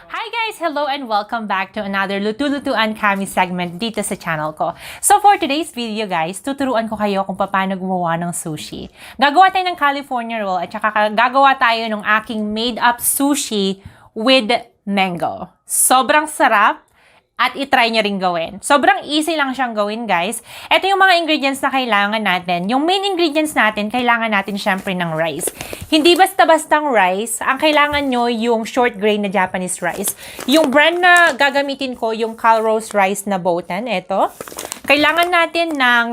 Hi guys! Hello and welcome back to another Lutu-Lutuan Cammy segment dito sa channel ko. So for today's video guys, tuturuan ko kayo kung paano gumawa ng sushi. Gagawa tayo ng California roll at saka gagawa tayo ng aking made-up sushi with mango. Sobrang sarap! At itry nyo rin gawin. Sobrang easy lang siyang gawin, guys. Ito yung mga ingredients na kailangan natin. Yung main ingredients natin, kailangan natin syempre ng rice. Hindi basta-bastang rice. Ang kailangan nyo yung short grain na Japanese rice. Yung brand na gagamitin ko, yung Calrose rice na botan. Ito. Kailangan natin ng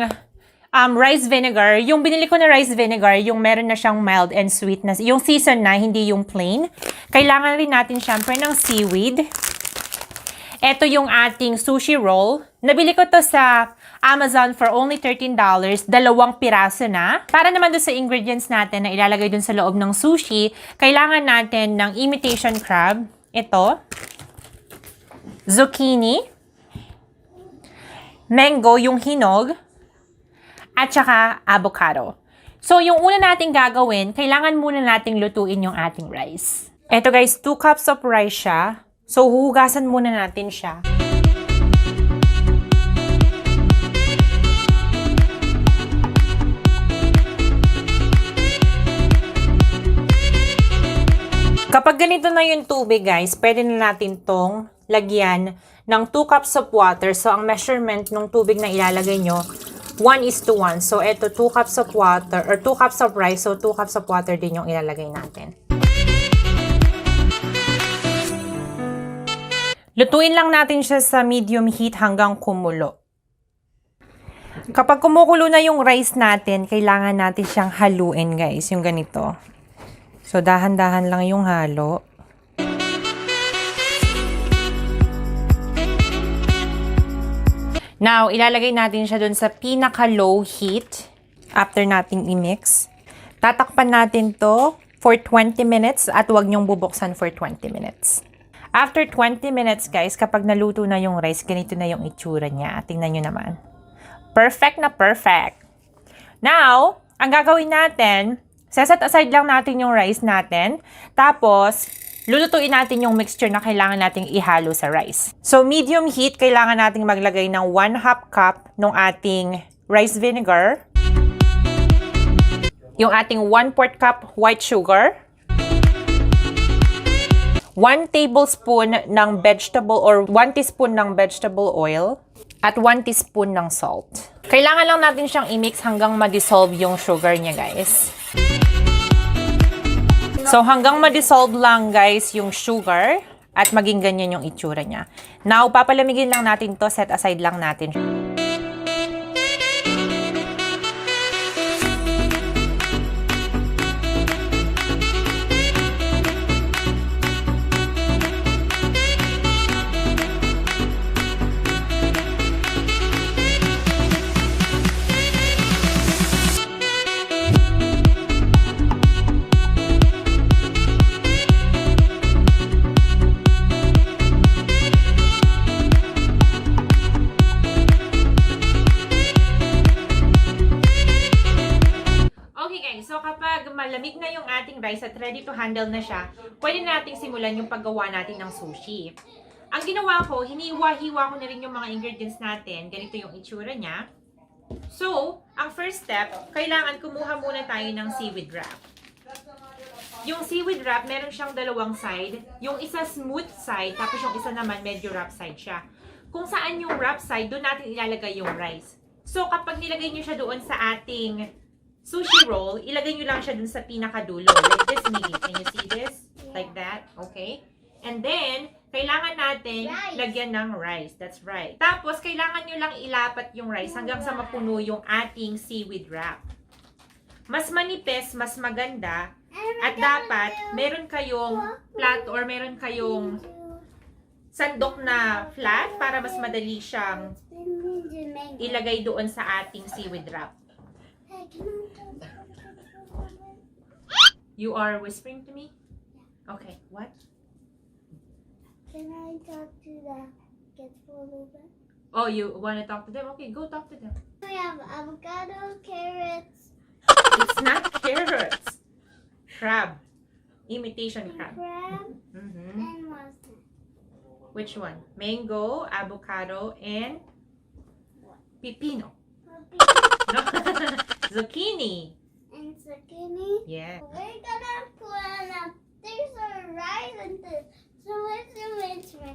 rice vinegar. Yung binili ko na rice vinegar, yung meron na siyang mild and sweet na. Yung season na, hindi yung plain. Kailangan rin natin syempre ng seaweed. Ito yung ating sushi roll. Nabili ko to sa Amazon for only $13. Dalawang piraso na. Para naman doon sa ingredients natin na ilalagay doon sa loob ng sushi, kailangan natin ng imitation crab. Ito. Zucchini. Mango, yung hinog. At saka avocado. So, yung una nating gagawin, kailangan muna nating lutuin yung ating rice. Ito guys, 2 cups of rice siya. So, huhugasan muna natin siya. Kapag ganito na yung tubig, guys, pwede na natin tong lagyan ng 2 cups of water. So, ang measurement ng tubig na ilalagay nyo, 1:1. So, ito 2 cups of water, or 2 cups of rice. So, 2 cups of water din yung ilalagay natin. Lutuin lang natin siya sa medium heat hanggang kumulo. Kapag kumukulo na yung rice natin, kailangan natin siyang haluin, guys. Yung ganito. So, dahan-dahan lang yung halo. Now, ilalagay natin siya dun sa pinaka-low heat after nating i-mix. Tatakpan natin to for 20 minutes at huwag niyong bubuksan for 20 minutes. After 20 minutes, guys, kapag naluto na yung rice, ganito na yung itsura niya. Tingnan nyo naman. Perfect na perfect. Now, ang gagawin natin, set aside lang natin yung rice natin. Tapos, lulutuin natin yung mixture na kailangan nating ihalo sa rice. So, medium heat, kailangan nating maglagay ng 1/2 cup ng ating rice vinegar. Yung ating 1/4 cup white sugar. 1 tablespoon ng vegetable or 1 teaspoon ng vegetable oil at 1 teaspoon ng salt. Kailangan lang natin siyang i-mix hanggang ma-dissolve yung sugar niya, guys. So, hanggang ma-dissolve lang, guys, yung sugar at maging ganyan yung itsura niya. Now, papalamigin lang natin to, set aside lang natin. So, kapag malamig na yung ating rice at ready to handle na siya, pwede nating simulan yung paggawa natin ng sushi. Ang ginawa ko, hiniwa-hiwa ko na rin yung mga ingredients natin. Ganito yung itsura niya. So, ang first step, kailangan kumuha muna tayo ng seaweed wrap. Yung seaweed wrap, meron siyang dalawang side. Yung isa smooth side, tapos yung isa naman medyo rough side siya. Kung saan yung rough side, doon natin ilalagay yung rice. So, kapag nilagay nyo siya doon sa ating sushi roll, ilagay nyo lang siya dun sa pinakadulo. Like this, maybe. Can you see this? Like that. Okay? And then, kailangan natin lagyan ng rice. That's right. Tapos, kailangan nyo lang ilapat yung rice hanggang sa mapuno yung ating seaweed wrap. Mas manipis, mas maganda. At dapat, meron kayong flat or meron kayong sandok na flat para mas madali siyang ilagay doon sa ating seaweed wrap. You are whispering to me? Okay, what? Can I talk to the kids for a little bit? Oh, you want to talk to them? Okay, go talk to them. We have avocado, carrots, It's not carrots. Crab. Imitation crab. crab, Mm-hmm. and what's that? Which one? Mango, avocado, and pipino. No? Zucchini. And zucchini. Yeah. We're gonna put there's a rice and this. So it's a mixture.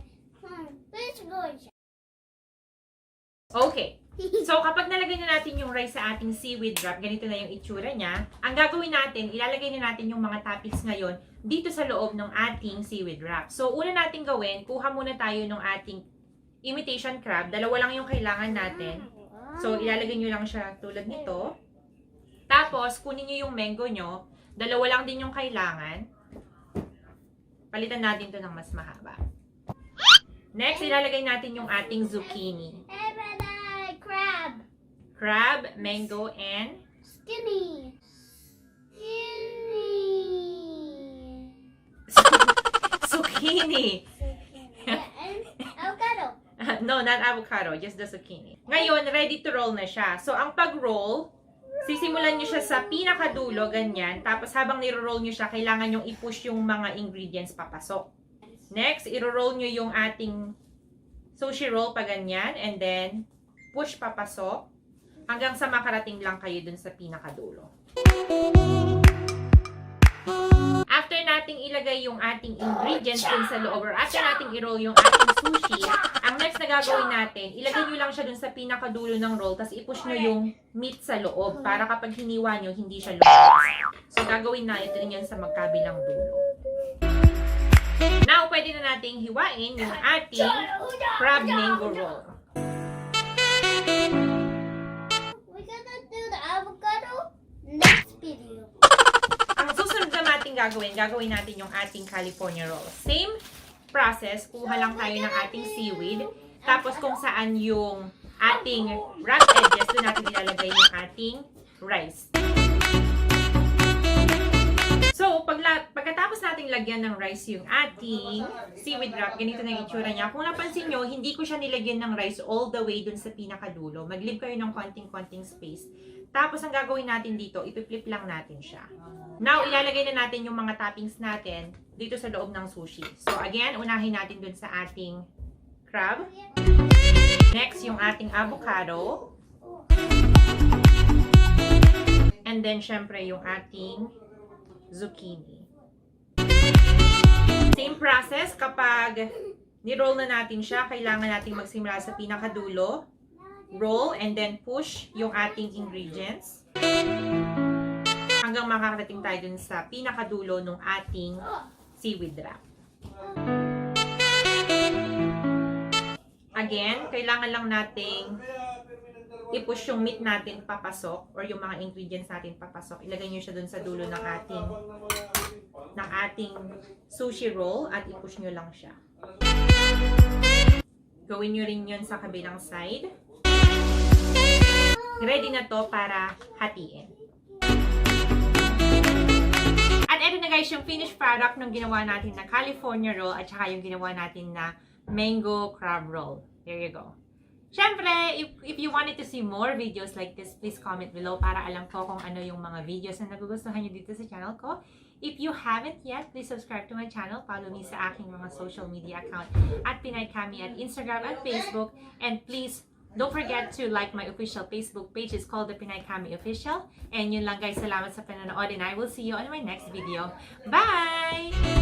Let's go. Okay. So, kapag nalagay na natin yung rice sa ating seaweed wrap, ganito na yung itsura niya. Ang gagawin natin, ilalagay na natin yung mga toppings ngayon dito sa loob ng ating seaweed wrap. So, una natin gawin, kuha muna tayo ng ating imitation crab. Dalawa lang yung kailangan natin. So, ilalagay nyo lang siya tulad nito. Tapos, kunin nyo yung mango nyo. Dalawa lang din yung kailangan. Palitan natin to ng mas mahaba. Next, ilalagay natin yung ating zucchini. Crab. Crab, mango, and Skinny. zucchini. Yeah, and avocado. No, not avocado, just the zucchini. Ngayon, ready to roll na siya. So, ang pag-roll, sisimulan nyo siya sa pinakadulo, ganyan. Tapos, habang niro-roll nyo siya, kailangan nyo i-push yung mga ingredients papasok. Next, iro-roll nyo yung ating sushi roll pa ganyan. And then, push papasok hanggang sa makarating lang kayo dun sa pinakadulo. After nating ilagay yung ating ingredients dun sa loob, or after nating i-roll yung ating sushi, ang next na gagawin natin, ilagay nyo lang siya dun sa pinakadulo ng roll, tapos i-push nyo yung meat sa loob para kapag hiniwa nyo, hindi siya lumabas. So, gagawin na ito rin yan sa magkabilang dulo. Now, pwede na nating hiwain yung ating crab mango roll. We're gonna do the avocado next video. Ang susunod na natin gagawin natin yung ating California roll. Same process, kuha lang tayo ng ating seaweed. Tapos kung saan yung ating wrap edges, doon natin ilalagay yung ating rice. So, pagkatapos nating lagyan ng rice yung ating seaweed wrap, ganito na yung itsura niya. Kung napansin nyo, hindi ko siya nilagyan ng rice all the way dun sa pinakadulo. Mag-leave kayo ng konting-konting space. Tapos, ang gagawin natin dito, ipip-flip lang natin siya. Now, ilalagay na natin yung mga toppings natin dito sa loob ng sushi. So, again, unahin natin dun sa ating crab. Next, yung ating avocado. And then, syempre, yung ating zucchini. Same process, kapag ni-roll na natin siya, kailangan natin magsimula sa pinakadulo. Roll and then push yung ating ingredients. Hanggang makakarating tayo dun sa pinakadulo ng ating seaweed wrap. Again, kailangan lang nating i-push yung meat natin papasok or yung mga ingredients natin papasok. Ilagay nyo siya dun sa dulo ng ating sushi roll at i-push nyo lang siya. Gawin nyo rin yun sa kabilang side. Ready na to para hatiin. At eto na guys yung finished product ng ginawa natin na California roll at saka yung ginawa natin na mango crab roll. There you go. Siyempre, if you wanted to see more videos like this, please comment below para alam ko kung ano yung mga videos na nagugustuhan nyo dito sa channel ko. If you haven't yet, please subscribe to my channel. Follow me sa aking mga social media account at Pinay Cammy at Instagram at Facebook. And please, don't forget to like my official Facebook page. It's called the Pinay Cammy Official. And yun lang guys, salamat sa panonood and I will see you on my next video. Bye!